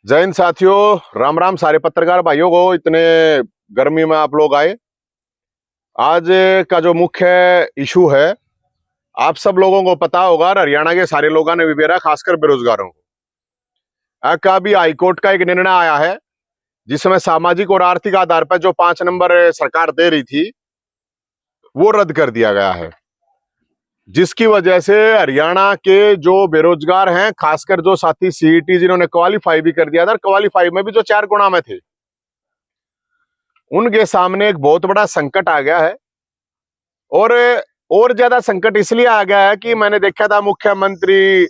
जय हिंद साथियों, राम राम सारे पत्रकार भाइयों को। इतने गर्मी में आप लोग आए। आज का जो मुख्य इशू है, आप सब लोगों को पता होगा, हरियाणा के सारे लोगों ने भी बेरा, खासकर बेरोजगारों को। का भी हाईकोर्ट का एक निर्णय आया है जिसमें सामाजिक और आर्थिक आधार पर जो 5 नंबर सरकार दे रही थी वो रद्द कर दिया गया है, जिसकी वजह से हरियाणा के जो बेरोजगार हैं, खासकर जो साथी सीईटी जिन्होंने क्वालिफाई भी कर दिया था, क्वालिफाई में भी जो 4 गुणा में थे, उनके सामने एक बहुत बड़ा संकट आ गया है। और ज्यादा संकट इसलिए आ गया है कि मैंने देखा था मुख्यमंत्री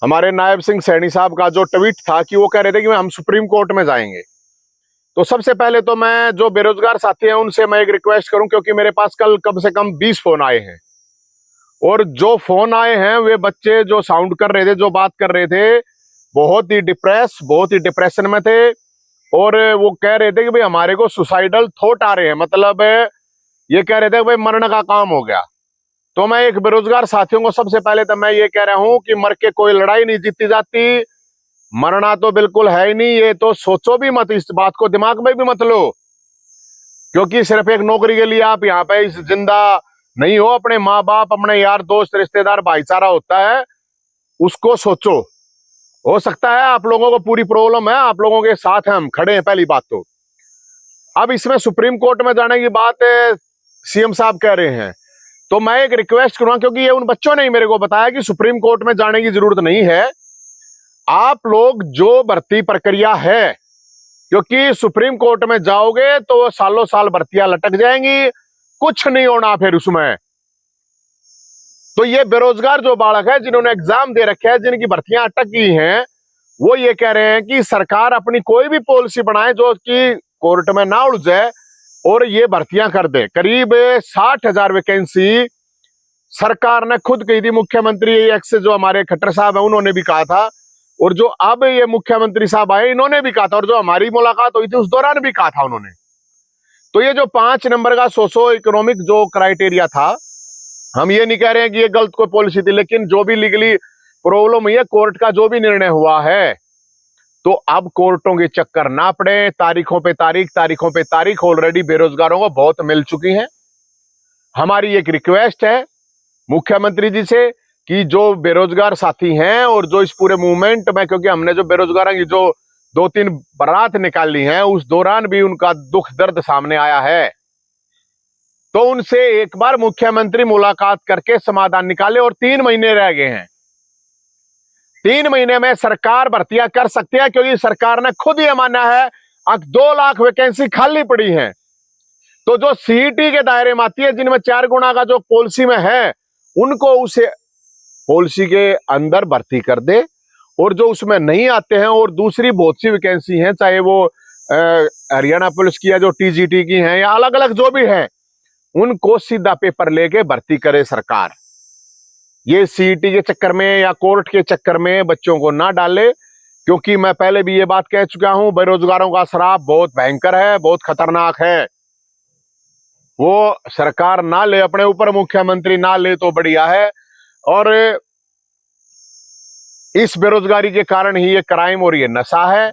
हमारे नायब सिंह सैनी साहब का जो ट्वीट था कि वो कह रहे थे कि हम सुप्रीम कोर्ट में जाएंगे। तो सबसे पहले तो मैं जो बेरोजगार साथी हैं उनसे मैं एक रिक्वेस्ट करूं, क्योंकि मेरे पास कल कम से कम 20 फोन आए हैं, और जो फोन आए हैं वे बच्चे जो साउंड कर रहे थे, जो बात कर रहे थे, बहुत ही डिप्रेशन में थे। और वो कह रहे थे कि भाई हमारे को सुसाइडल थॉट आ रहे हैं, मतलब ये कह रहे थे भाई मरने का काम हो गया। तो मैं एक बेरोजगार साथियों को सबसे पहले तो मैं ये कह रहा हूं कि मर के कोई लड़ाई नहीं जीती जाती, मरना तो बिल्कुल है ही नहीं। ये तो सोचो भी मत, इस बात को दिमाग में भी मत लो, क्योंकि सिर्फ एक नौकरी के लिए आप यहाँ पे इस जिंदा नहीं हो। अपने माँ बाप, अपने यार दोस्त, रिश्तेदार, भाईचारा होता है, उसको सोचो। हो सकता है आप लोगों को पूरी प्रॉब्लम है, आप लोगों के साथ हम खड़े हैं, पहली बात तो। अब इसमें सुप्रीम कोर्ट में जाने की बात सीएम साहब कह रहे हैं, तो मैं एक रिक्वेस्ट करूंगा, क्योंकि ये उन बच्चों ने ही मेरे को बताया कि सुप्रीम कोर्ट में जाने की जरूरत नहीं है। आप लोग जो भर्ती प्रक्रिया है, क्योंकि सुप्रीम कोर्ट में जाओगे तो सालों साल भर्तियां लटक जाएंगी, कुछ नहीं होना फिर उसमें। तो ये बेरोजगार जो बालक है, जिन्होंने एग्जाम दे रखे हैं, जिनकी भर्तियां अटक गई हैं, वो ये कह रहे हैं कि सरकार अपनी कोई भी पॉलिसी बनाए जो कि कोर्ट में ना उलझे और ये भर्तियां कर दे। करीब 60,000 वैकेंसी सरकार ने खुद कही थी। मुख्यमंत्री एक्स जो हमारे खट्टर साहब है उन्होंने भी कहा था, और जो अब ये मुख्यमंत्री साहब आए इन्होंने भी कहा था, और जो हमारी मुलाकात हुई थी उस दौरान भी कहा था उन्होंने। तो ये जो 5 नंबर का सोशो इकोनॉमिक जो क्राइटेरिया था, हम ये नहीं कह रहे हैं कि ये गलत कोई पॉलिसी थी, लेकिन जो भी लीगली प्रॉब्लम हुई है, कोर्ट का जो भी निर्णय हुआ है, तो अब कोर्टों के चक्कर ना पड़े। तारीखों पे तारीख ऑलरेडी बेरोजगारों को बहुत मिल चुकी हैं। हमारी एक रिक्वेस्ट है मुख्यमंत्री जी से कि जो बेरोजगार साथी हैं और जो इस पूरे मूवमेंट में, क्योंकि हमने जो बेरोजगारों की जो 2-3 बारात निकाली हैं, उस दौरान भी उनका दुख दर्द सामने आया है, तो उनसे एक बार मुख्यमंत्री मुलाकात करके समाधान निकाले। और 3 महीने रह गए हैं, 3 महीने में सरकार भर्तियां कर सकती है, क्योंकि सरकार ने खुद ये माना है अब 2 लाख वैकेंसी खाली पड़ी है। तो जो सीईटी के दायरे में आती है, जिनमें 4 गुणा का जो पॉलिसी में है, उनको उसे पॉलिसी के अंदर भर्ती कर दे। और जो उसमें नहीं आते हैं, और दूसरी बहुत सी वैकेंसी हैं, चाहे वो हरियाणा पुलिस की है, जो टीजीटी की हैं, या अलग अलग जो भी हैं, उनको सीधा पेपर लेके भर्ती करे सरकार। ये सीईटी के चक्कर में या कोर्ट के चक्कर में बच्चों को ना डाले, क्योंकि मैं पहले भी ये बात कह चुका हूं, बेरोजगारों का श्राप बहुत भयंकर है, बहुत खतरनाक है। वो सरकार ना ले अपने ऊपर, मुख्यमंत्री ना ले तो बढ़िया है। और इस बेरोजगारी के कारण ही ये क्राइम और ये नशा है।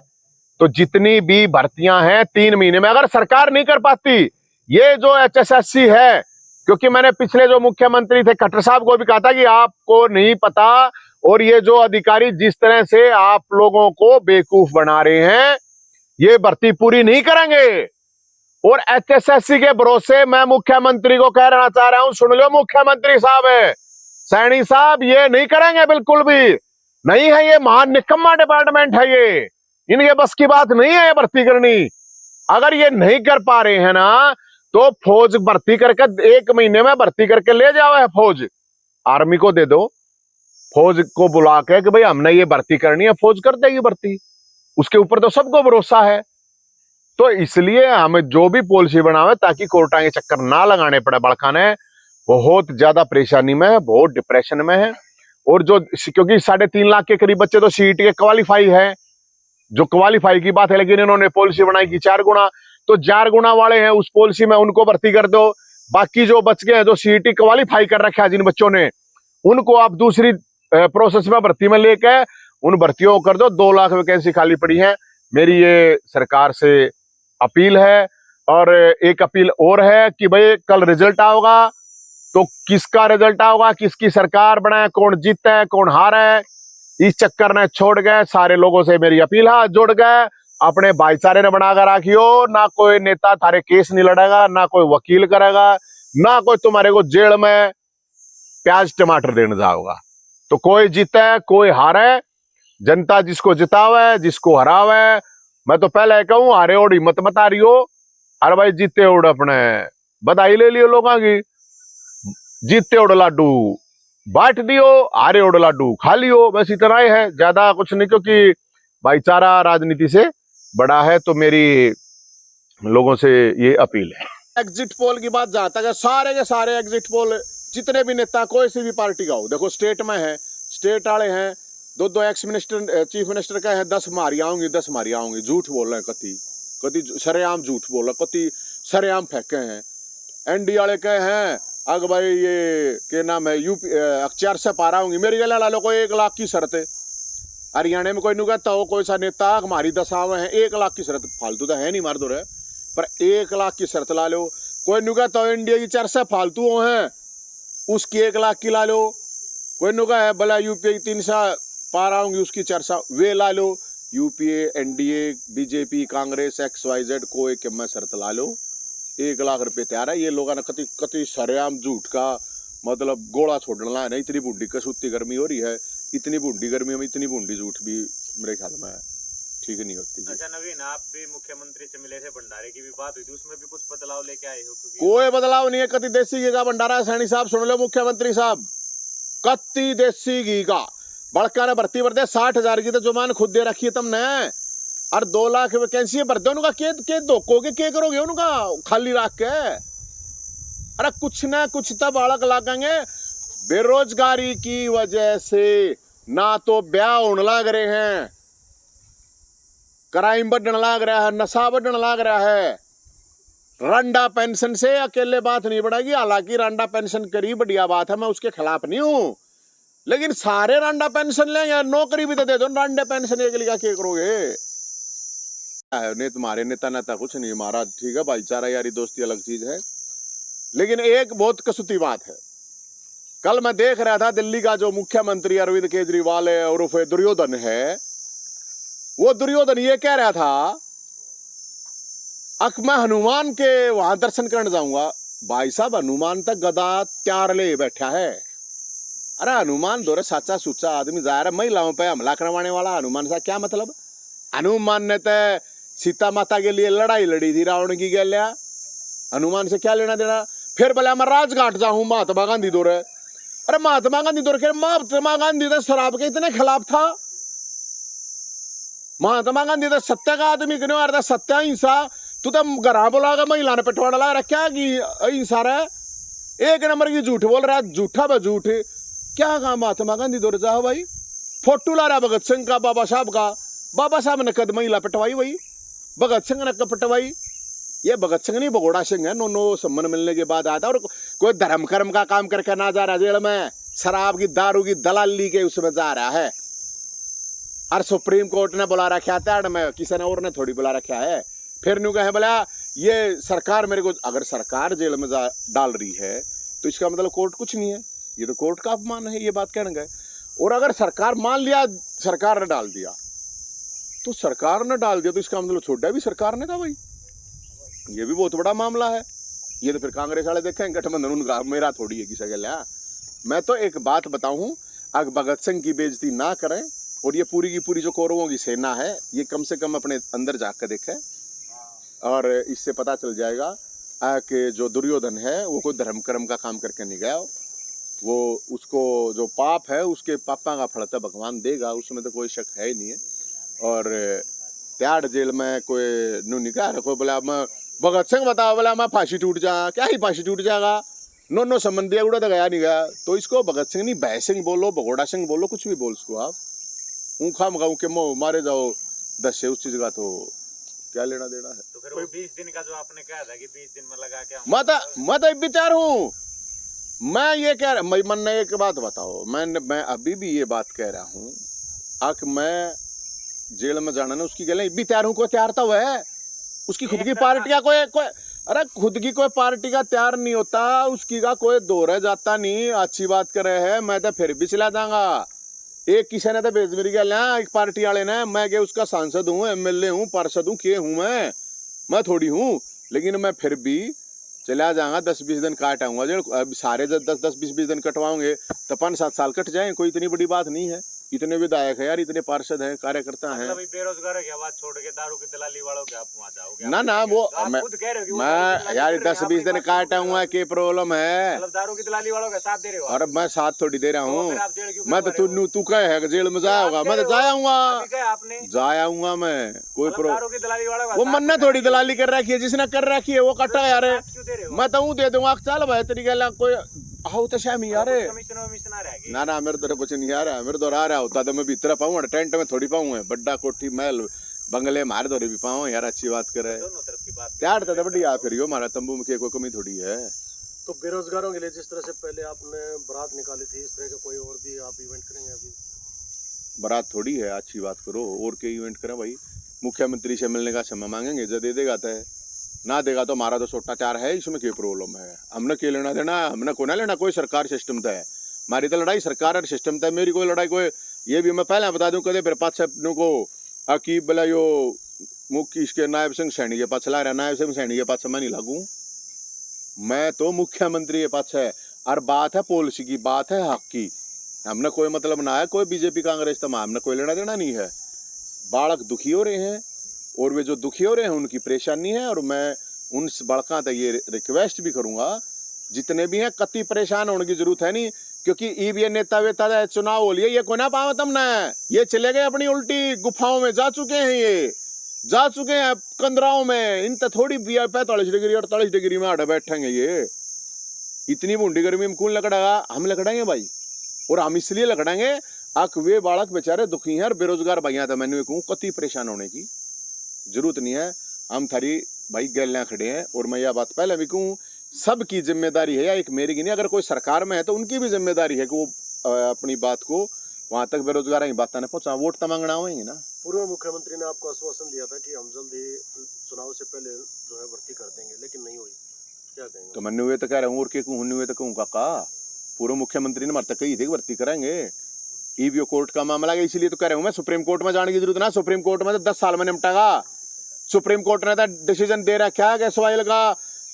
तो जितनी भी भर्तियां हैं 3 महीने में अगर सरकार नहीं कर पाती, ये जो एचएसएससी है, क्योंकि मैंने पिछले जो मुख्यमंत्री थे खट्टर साहब को भी कहा था कि आपको नहीं पता, और ये जो अधिकारी जिस तरह से आप लोगों को बेवकूफ बना रहे हैं, ये भर्ती पूरी नहीं करेंगे। और एचएसएससी के भरोसे मैं मुख्यमंत्री को कहना चाह रहा हूं, सुन लो मुख्यमंत्री साहब है, सैनी साहब, ये नहीं करेंगे, बिल्कुल भी नहीं है। ये महान निकम्मा डिपार्टमेंट है, ये इनके बस की बात नहीं है ये भर्ती करनी। अगर ये नहीं कर पा रहे हैं ना, तो फौज भर्ती करके 1 महीने में भर्ती करके ले जाओ है, फौज आर्मी को दे दो, फौज को बुला के कि भाई हमने ये भर्ती करनी है, फौज कर देगी भर्ती, उसके ऊपर तो सबको भरोसा है। तो इसलिए हमें जो भी पॉलिसी बनावे, ताकि कोर्टा के चक्कर ना लगाने पड़े। बड़का ने बहुत ज्यादा परेशानी में है, बहुत डिप्रेशन में है। और जो क्योंकि 3.5 लाख के करीब बच्चे तो सीईटी के क्वालिफाई है, जो क्वालिफाई की बात है, लेकिन इन्होंने पॉलिसी बनाई कि 4 गुणा, तो 4 गुणा वाले हैं उस पॉलिसी में, उनको भर्ती कर दो। बाकी जो बच गए हैं, जो सीईटी क्वालिफाई कर रखा है जिन बच्चों ने, उनको आप दूसरी प्रोसेस में भर्ती में लेके उन भर्तियों को कर दो। 2 लाख वैकेंसी खाली पड़ी है। मेरी ये सरकार से अपील है। और एक अपील और है कि भाई कल रिजल्ट आओगा तो किसका रिजल्ट आओगा, किसकी सरकार बने, कौन जीता है कौन हारा है, इस चक्कर ने छोड़ गए। सारे लोगों से मेरी अपील है, जुड़ गए, अपने भाईचारे ने बनाकर रखियो। ना कोई नेता थारे केस नहीं लड़ेगा, ना कोई वकील करेगा, ना कोई तुम्हारे को जेल में प्याज टमाटर देने जाओगा। तो कोई जीते कोई हारे, जनता जिसको जितावे जिसको हरावे। मैं तो पहले कहूं हारे ओढ़ हिम्मत मत आ रही हो, अरे भाई जीते ओढ़ अपने बधाई ले लियो लोगों की। जीते ओढ़ लाडू बांट दियो, हारे ओढ़ लाडू खा लियो, बस इतना ही है, ज्यादा कुछ नहीं। क्योंकि भाईचारा राजनीति से बड़ा है। तो मेरी लोगों से ये अपील है। एग्जिट पोल की बात जहां तक है, सारे के सारे एग्जिट पोल जितने भी नेता कोई सी भी पार्टी का हो, देखो स्टेट में है, स्टेट वाले हैं, 2 एक्स मिनिस्टर चीफ मिनिस्टर का है, 10 मारी आऊंगी 10 मारी आऊंगी, झूठ बोल रहे हैं, कति सरेआम झूठ बोल रहे, कति सरेआम फेंके हैं। एनडी वाले कहे हैं अग भाई ये क्या नाम है यूपी अख्तियार से पा रहा हूंगी, मेरी गला ला लो, कोई 1 लाख की शर्त है। हरियाणा में कोई नहीं कहता हो कोई सा नेता हमारी दशावें हैं, 1 लाख की शर्त, फालतू तो है नहीं मार दो रहे, पर 1 लाख की शर्त ला लो। कोई नहीं कहता हो इंडिया की चर्चा फालतू है, उसकी 1 लाख की ला लो। कोई नुका है भला यूपीए 300 पार आऊंगी, उसकी चर्चा वे ला लो। UPA NDA BJP Congress XYZ कोई के मैं शर्त ला लो, 1 लाख रुपए तैयार है। ये लोगों ने कति कति सरेआम झूठ का मतलब गोला छोड़ना है। इतनी बूढ़ी कसूती गर्मी हो रही है, इतनी बूढ़ी गर्मी में इतनी बूढ़ी झूठ भी मेरे ख्याल में ठीक नहीं होती। अच्छा नवीन, आप भी मुख्यमंत्री से मिले थे, भंडारे की भी बात हुई थी, उसमें भी कुछ बदलाव लेके आए हो? कोई बदलाव नहीं है, कति देसी घी का भंडारा। सैनी साहब सुन लो, मुख्यमंत्री साहब, कत्ती देसी घी का बड़का ने भर्ती भरते 60,000 की तो जुबान खुद दे रखी है तुमने। और 2 लाख वैकेंसी भर दो, उनका के धोखोगे के करोगे उनका खाली रख के? अरे कुछ ना कुछ तो बालक लागेंगे। बेरोजगारी की वजह से ना तो ब्याह होने लग रहे हैं, क्राइम बढ़ने लग रहा है, नशा बढ़ने लग रहा है। रंडा पेंशन से अकेले बात नहीं बढ़ेगी, हालांकि रंडा पेंशन करी बढ़िया बात है, मैं उसके खिलाफ नहीं हूं, लेकिन सारे रंडा पेंशन लेंगे, नौकरी भी तो दे दो। रंडा पेंशन एक लिखा क्या करोगे? नहीं तुम्हारे नेता नेता कुछ नहीं, हमारा ठीक है भाईचारा यारी दोस्ती अलग चीज है। लेकिन एक बहुत कसूती बात है, कल मैं देख रहा था दिल्ली का जो मुख्यमंत्री अरविंद केजरीवाल है और दुर्योधन है, वो दुर्योधन ये कह रहा था अक मैं हनुमान के वहां दर्शन करने जाऊंगा। भाई साहब हनुमान तक गदा त्यार ले बैठा है। अरे हनुमान दो साचा सुचा आदमी जा रहा है, महिलाओं पे हमला करवाने वाला हनुमान से क्या मतलब? हनुमान ने तो सीता माता के लिए लड़ाई लड़ी थी रावण की गैल्या, हनुमान से क्या लेना देना? फिर बोले मैं राजघाट जाऊं महात्मा गांधी दौरे। अरे महात्मा गांधी दौरे के महात्मा गांधी तो शराब के इतने खिलाफ था। महात्मा गांधी तो सत्य का आदमी क्यों आ रहा था, सत्य अहिंसा। तू तो घरा बोला महिला ने पिटवाड़ा ला रखा कि अहिंसा रहा, एक नंबर की झूठ बोल रहा है, झूठा ब झूठ। क्या कहा महात्मा गांधी दौरे जाओ भाई, फोटो ला रहा भगत सिंह का, बाबा साहब का, बाबा साहब ने कद महिला पिटवाई, वही भगत सिंह ने पिटवाई। ये भगत सिंह नहीं भगोड़ा सिंह है, नो सम्मान मिलने के बाद आता। और कोई धर्म कर्म का काम करके ना जा रहा जेल में, शराब की दारू की दलाली के उसमें जा रहा है। और सुप्रीम कोर्ट ने बुला रखा था में, किसी ने और ने थोड़ी बुला रखा है। फिर न्यू कहे बोला ये सरकार मेरे को, अगर सरकार जेल में डाल रही है तो इसका मतलब कोर्ट कुछ नहीं है, ये तो कोर्ट का अपमान है, ये बात कहने गए। और अगर सरकार मान लिया सरकार ने डाल दिया तो सरकार ने डाल दिया तो इसका मतलब छोड़ा भी सरकार ने था भाई, ये भी बहुत बड़ा मामला है। ये तो फिर कांग्रेस वाले देखें गठबंधन उनका, मेरा थोड़ी है किसी के लिए। मैं तो एक बात बताऊं, अगर भगत सिंह की बेइज्जती ना करें, और ये पूरी की पूरी जो कौरवों की सेना है ये कम से कम अपने अंदर जाकर देखें, और इससे पता चल जाएगा कि जो दुर्योधन है वो कोई धर्म कर्म का काम करके नहीं गया, वो उसको जो पाप है उसके पापा का फल तो भगवान देगा, उसमें तो कोई शक है ही नहीं है। और त्याड़ जेल में कोई नू निकाह रखो बोला मैं भगत सिंह बताओ, बोला मैं फांसी टूट जा, क्या ही फांसी टूट जाएगा, नो संबंधी उड़ा तो गया नहीं गया। तो इसको भगत सिंह नहीं भय सिंह बोलो, भगोड़ा सिंह बोलो, कुछ भी बोल इसको आप, ऊँखा मगाऊ के मोह मारे जाओ 10 से उस चीज का तो क्या लेना देना है। तो फिर वो 20 दिन का जो आपने कहा था कि 20 दिन में लगा के मैं तो विचार हूँ, मैं ये कह रहा, मन ने एक बात बताओ, मैं अभी भी ये बात कह रहा हूँ आक मैं जेल में जाना ना उसकी गले भी तैयार हूँ, कोई तैयार था वह उसकी खुद की पार्टी का कोई कोई अरे खुद की कोई पार्टी का तैयार नहीं होता, उसकी का कोई दौरा जाता नहीं। अच्छी बात कर रहे हैं, मैं तो फिर भी चला जाऊंगा। एक किसी ने तो भेज मेरी गल एक पार्टी वाले ने, मैं क्या उसका सांसद हूँ, एमएलए हूँ, पार्षद हूँ, के हूँ मैं थोड़ी हूँ, लेकिन मैं फिर भी चला जाऊंगा। 10-20 दिन काट आऊंगा जेल। अब सारे 10-20 दिन कटवाओगे तो 5-7 साल कट जाए, कोई इतनी बड़ी बात नहीं है। इतने विधायक है यार, इतने पार्षद हैं, कार्यकर्ता हैं। मतलब बेरोजगार की आवाज छोड़ के दारू की दलाली वालों के आप वहां जाओगे? ना ना वो आप खुद कह रहे हो कि वो मैं यार 10-20 दिन काट आऊंगा, के प्रॉब्लम है? मतलब दारू की दलाली वालों का साथ दे रहे हो? और मैं साथ थोड़ी दे रहा हूँ। फिर आप जेल क्यों मैं तो तू कहे है जेल में जाया होगा, मैं तो जाया आऊंगा, आपने जाया आऊंगा मैं। कोई दारू की दलाली वालों का वो मन ने थोड़ी दलाली कर रखी है, जिसने कर रखी है वो कटा यार। मैं तो दे दूंगा, चल भाई तेरी गल कोई आओ तो शामी यार। ना ना मेरे तो कुछ नहीं आ रहा है, मेरे तो आ रहा होता तो मैं भीतर पाऊँ, टेंट में थोड़ी पाऊँ, बड्डा कोठी महल बंगले मारे दौरे भी पाऊँ यार। अच्छी बात करे त्यार तो बढ़िया फिर यो हमारा तंबू में कोई कमी थोड़ी है। तो बेरोजगारों के लिए जिस तरह से पहले आपने बारात निकाली थी, इस तरह का कोई और भी आप इवेंट करेंगे? अभी बारात थोड़ी है, अच्छी बात करो, और के इवेंट करें भाई। मुख्यमंत्री से मिलने का समय मांगेंगे, जो दे देगा तो ना देगा तो हमारा तो सोटाचार है, इसमें क्या प्रॉब्लम है? हमने क्या लेना देना, हमने को ना लेना कोई सरकार सिस्टम तो है। हमारी तो लड़ाई सरकार और सिस्टम तो है, मेरी कोई लड़ाई कोई। ये भी मैं पहले बता दूं, कदे फिर पाँच अपनों को अकीब बोला यो मुख्य इसके नायब सिंह सैनी के पास चला रहा, नायब सिंह सैनी के पास मैं नहीं लागू, मैं तो मुख्यमंत्री के पास है। और बात है पॉलिसी की, बात है हक की, हमने कोई मतलब ना है कोई बीजेपी कांग्रेस तमाम, हमने कोई लेना देना नहीं है। बालक दुखी हो रहे हैं और वे जो दुखी हो रहे हैं उनकी परेशानी है, और मैं उन बालकों तक ये रिक्वेस्ट भी करूंगा, जितने भी हैं कति परेशान होने की जरूरत है नहीं, क्योंकि ये नेता वेता चुनाव हो लिए, ये को ना पाओ तुमने, ये चले गए अपनी उल्टी गुफाओं में, जा चुके हैं, ये जा चुके हैं कंदराओं में। इन तो थोड़ी 45 डिग्री 48 डिग्री में आड़े बैठेंगे, ये इतनी बूंदी गर्मी में कौन लकड़ागा? हम लकड़ाएंगे भाई, और हम इसलिए लकड़ाएंगे आक वे बालक बेचारे दुखी हैं और बेरोजगार भैया था। मैंने कहूँ कति परेशान होने की जरूरत नहीं है, हम थारी भाई गैलियां खड़े हैं। और मैं यह बात पहले भी कहूँ, सबकी जिम्मेदारी है, या एक मेरी की नहीं, अगर कोई सरकार में है तो उनकी भी जिम्मेदारी है कि वो अपनी बात को वहां तक बेरोजगार की बात पहुंचा। वोट तो मांगना होंगे ना। पूर्व मुख्यमंत्री ने आपको आश्वासन दिया था कि हम जल्द ही चुनाव से पहले जो है भर्ती कर देंगे, लेकिन नहीं हुई, क्या कहेंगे? तो मैंने हुए तो कह रहा हूँ, और के हुए तो कहूँ काका, पूर्व मुख्यमंत्री ने मरता कही थी भर्ती कराएंगे। ईवीओ कोर्ट का मामला है, इसीलिए तो कह रहा हूँ मैं, सुप्रीम कोर्ट में जाने की जरूरत ना, सुप्रीम कोर्ट में तो 10 साल में निपटेगा। सुप्रीम कोर्ट ने तो डिसीजन दे रखा है कि सवाइल का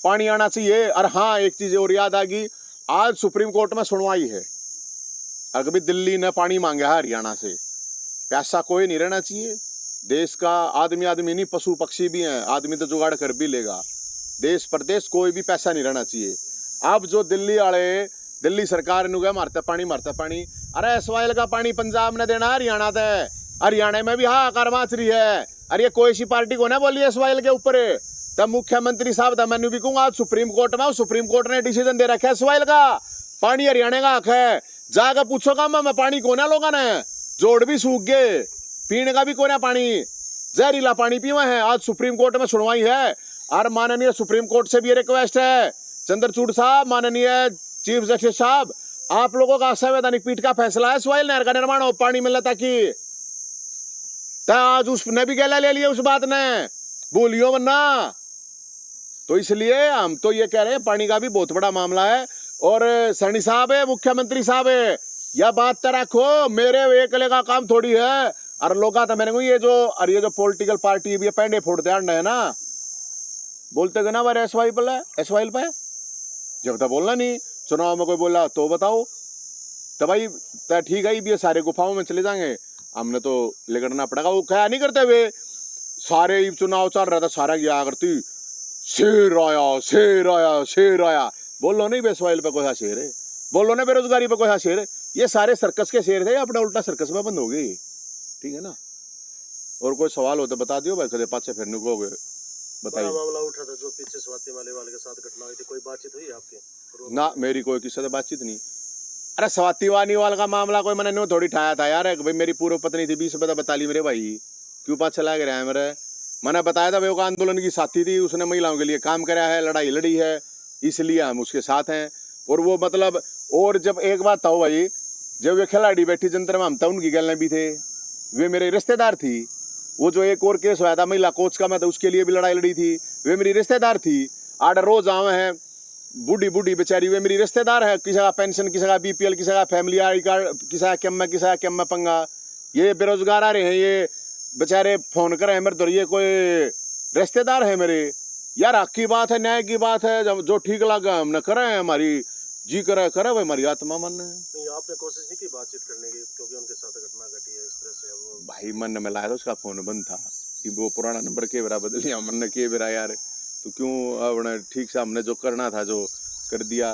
पानी आना चाहिए। और हाँ, एक चीज और याद आ गई, आज सुप्रीम कोर्ट में सुनवाई है, अगर भी दिल्ली ने पानी मांगा है हरियाणा से, पैसा कोई नहीं रहना चाहिए देश का। आदमी नहीं, पशु पक्षी भी हैं, आदमी तो जुगाड़ कर भी लेगा। देश प्रदेश कोई भी पैसा नहीं रहना चाहिए। अब जो दिल्ली वाले, दिल्ली सरकार ने मारता पानी, अरे सवाइल का पानी पंजाब ने देना, हरियाणा से, हरियाणा में भी हाहाकार मच रही है। अरे ये कोई सी पार्टी को ना बोलिए सवाइल के ऊपर, तब मुख्यमंत्री साहब था, मैंने भी कहूँगा आज सुप्रीम कोर्ट में, सुप्रीम कोर्ट ने डिसीजन दे रखा है सवाइल का पानी हरियाणा का हक है। जाकर पूछोगा मैं पानी कोना लोगों ने, जोड़ भी सूख गए, पीने का भी कोना पानी, जहरीला पानी पीवा है। आज सुप्रीम कोर्ट में सुनवाई है, और माननीय सुप्रीम कोर्ट से भी रिक्वेस्ट है, चंद्रचूड़ साहब, माननीय चीफ जस्टिस साहब, आप लोगों का संवैधानिक पीठ का फैसला है, सवाइल नहर का निर्माण हो, पानी मिलना, ताकि आज उसने भी गला ले लिया उस बात ने, बोलियो वरना। तो इसलिए हम तो ये कह रहे हैं, पानी का भी बहुत बड़ा मामला है। और सैनी साहब है, मुख्यमंत्री साहब है, यह बात तो रखो, मेरे एकले का काम थोड़ी है। और लोग तो मैंने ये जो पॉलिटिकल पार्टी भी पैंडे फोड़ते है ना, बोलते गए ना बारे एसवाइल पे, जब तक बोलना नहीं, चुनाव में कोई बोला तो बताओ, तो भाई ठीक है, भी सारे गुफाओं में चले जाएंगे, हमने तो लेकर पड़ेगा। वो क्या नहीं करते हुए, सारे चुनाव चल रहा था, सारा क्या करती, शेर आया शेर आया शेर आया, बोल लो नहीं बेसवाइल पे कोई शेर है, बोल लो ना बेरोजगारी पे कोई शेर है। ये सारे सर्कस के शेर थे, अपना उल्टा सर्कस में बंद हो गई, ठीक है ना। और कोई सवाल हो तो बता दियो भाई, कदे पाछे फिर निकोगे बताइए। मामला उठा था जो पीछे स्वाति मालीवाल के साथ घटना हुई थी, कोई बातचीत हुई आपकी? ना, मेरी कोई किसी से बातचीत नहीं। अरे स्वाति मालीवाल का मामला कोई मैंने नो थोड़ी उठाया था यार, भाई मेरी पूर्व पत्नी थी, 20 रुपये बता ली मेरे भाई, क्यों पास चला गया है मेरे। मैंने बताया था भाई वो आंदोलन की साथी थी, उसने महिलाओं के लिए काम कराया है, लड़ाई लड़ी है, इसलिए हम उसके साथ हैं। और वो मतलब, और जब एक बात था भाई, जब वे खिलाड़ी बैठी जंतर में, हम तो उनकी गलने भी थे, वे मेरे रिश्तेदार थी। वो जो एक और केस हुआ था महिला कोच का, मैं तो उसके लिए भी लड़ाई लड़ी थी, वे मेरी रिश्तेदार थी। आड रोज आवे हैं बूढ़ी बूढ़ी बेचारी, वे मेरी रिश्तेदार है। किसी का पेंशन, किसी का बीपीएल, किसी का फैमिली आई कार्ड, किसी का कैम में पंगा। ये बेरोजगार आ रहे हैं, ये बेचारे फोन कर रहे हैं मेरे तो, ये कोई रिश्तेदार है मेरे। यार हक की बात है, न्याय की बात है, जब जो ठीक लगा हमने करे, हमारी जी करे भाई, हमारी आत्मा मन है। नहीं, आपने कोशिश नहीं की बातचीत करने की, क्योंकि उनके साथ घटना घटी है इस तरह से? वो भाई मन में लाया था, उसका फोन बंद था कि वो पुराना नंबर के बेरा बदल लिया, मन ने के बेरा यार, तो क्यों अब ठीक से हमने जो करना था जो कर दिया।